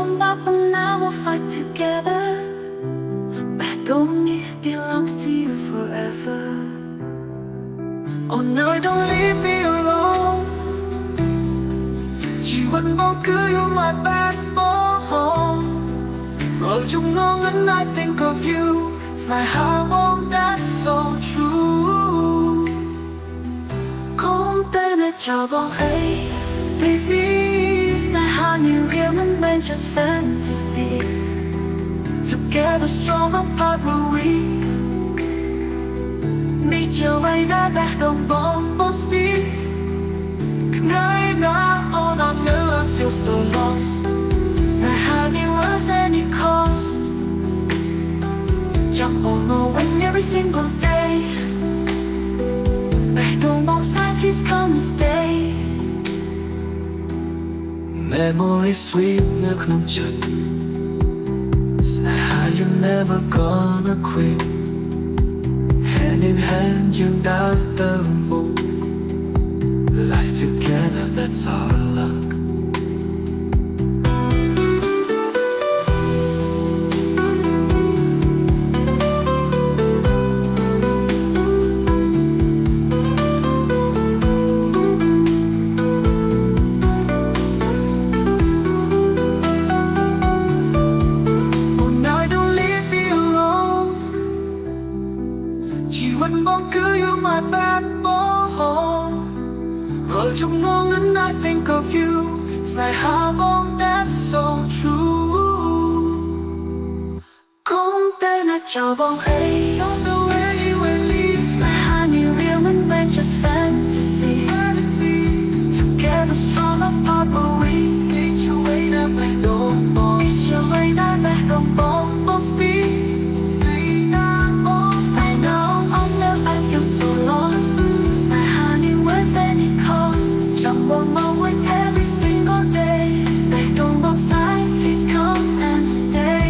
them up and now we'll fight together. Back home, it belongs to you forever. Oh no, don't leave me alone. Chỉ vẫn mong cứ yêu my backbone. Rồi chung ngôn and I think of you. It's like how long that's so true. Không tên là chào bóng ấy. Baby, it's like how new human man just fantasy. Together strong apart we're weak. Meet your way that back don't both speak. Ngày nào all I knew I feel so lost. It's not hardly worth any cost. Jump on the wing every single day. Back don't both side, please come and stay. Memory sweet nước không chật. It's not how you're never gonna quit. Hand in handយើងដើរទៅមុខ Life together, that's our luck. Oh now don't leave me alone. Chỉ vẫn mong cứ yêu my backbone. Rồi trong ngôn ngữ I think of you. It's like how long that's so true. Không tên là chào bóng ấy. Don't know where you will lead. It's like how new human man just fantasy. Together strong apart but we need your way that back don't both. It's your way that back don't both speak. I know, I feel so lost. It's like how new worth any cost. Jump on my wing every single day. Back on both sides, please come and stay.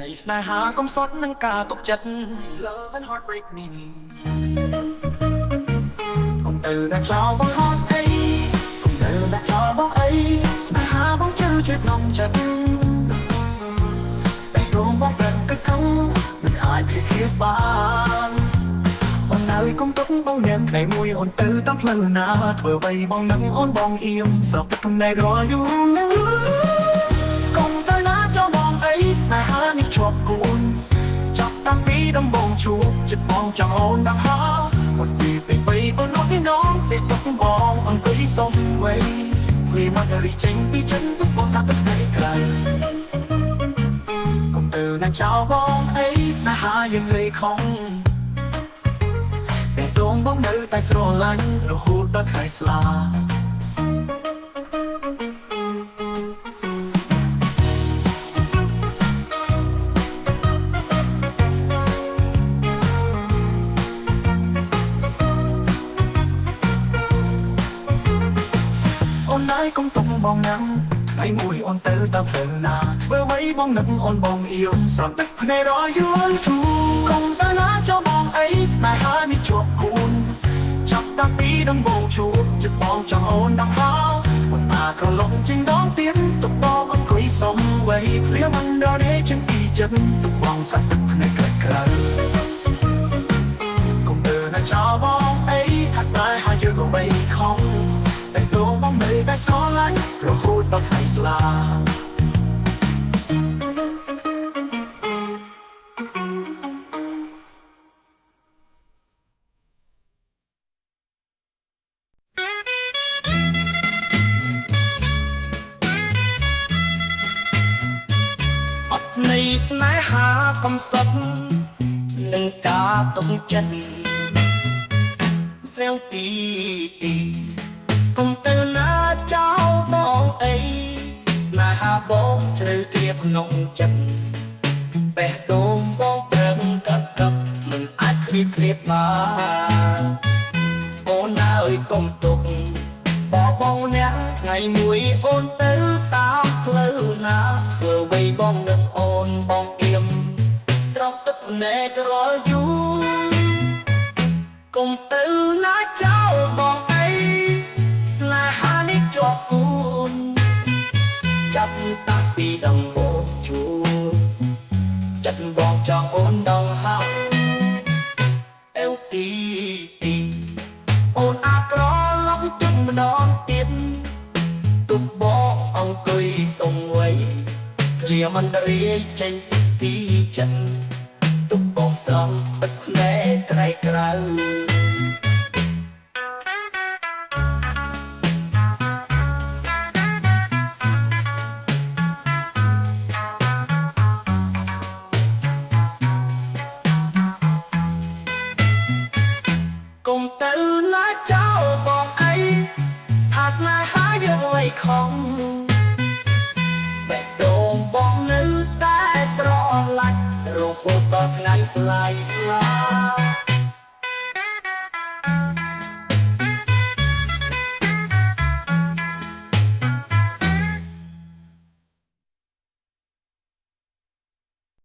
Nàyស្នេហាកុំសត់នឹងការទុកចិត្ត Love and heartbreak me កុំទៅដាក់ចោលបងហត់អីកុំទៅដាក់ចោលបងអីស្នេហាបងជឿជាក្នុងចិត្តតែរងបងប្រឹងកឹកកង់មិនអាចព្រៀបបានបងនៅកុំទុកបងនាងថ្ងៃមួយអូនទៅតាមផ្លូវណាធ្វើអ្វីបងនឹងអូនបងអៀមស្រកទឹកភ្នែករាល់យូរកុំទៅណាចោលបងអីស្នេហានេះជាប់ខ្លួនចាប់តាំងពីដំបូងជួបចិត្តបងចង់អូនដល់ហើយមកពីពេលបីអូនអត់មានน้องទេទុកបងអង្គុយសុំវេព្រីមករីចេញពីចិត្តទុកបងសាទឹកនៅក្រៅកុំទៅណាចោលបងអីស្នេហាយើងលេខំតែដងបងនៅតែស្រឡាញ់រហូតដល់ថ្ងៃស្លាប់កុំទុកបងណាំថ្ងៃមួយអូនទៅតាមផ្លូវណាធ្វើអ្វីបងនឹកអូនបងអៀមស្រក់ទឹកភ្នែករយល់ជូកុំទៅណាចោលបងអីស្នេហានេះជាប់ខ្លួនចាប់តាំងពីដំបូងជួបចិត្តបងចង់អូនដល់ហើយមិនអាក្រឡុកចេញដងទៀតទុកបងអង្គុយសុំវេភ្លាមមិនដល់ទេចេញពីចិត្តទុកបងសាក់ទឹកភ្នែកក្រៅកុំទៅណាចោលបងអីថាស្នេហាយើងក៏បីខំតែដងបងនៅតែស្រឡាញ់រហូតដល់ថ្ងៃស្លាប់អត់នៃស្នេហាកំសត់នឹងការទុកចិត្ត Feel ទីកុំទៅណាចោលបងអីស្នេហាបងជ្រៅទ្រាបក្នុងចិត្តបេះដូងបងប្រឹងកាត់មិនអាចព្រៀប បានអូនអើយកុំទុកបងអ្នកថ្ងៃមួយអូនទៅតាមផ្លូវណាធ្វើអ្វីបងនឹងអូនបងអៀមស្រស់ទឹកភ្នែករាល់យូរកុំទៅណាចោលបងអីស្នេហានេះជាប់គូនចាប់តាំងពីដំបូងជួបចិត្តបងចង់អូនដងហើយអេវទីអូនអាក្រឡំជិតម្ដងទៀតទុកបងអង្គុយសុំໄວព្រាមិនរាយចេញពីចិត្តទុកបងស្រង់ទឹកភ្នែកក្រៃក្រៅកុំទៅណាចោលបងអីថាស្នេហាយើងໄວខំបេះដូងបងនៅតែស្រឡាញ់រហូតដល់ថ្ងៃស្លាយស្លា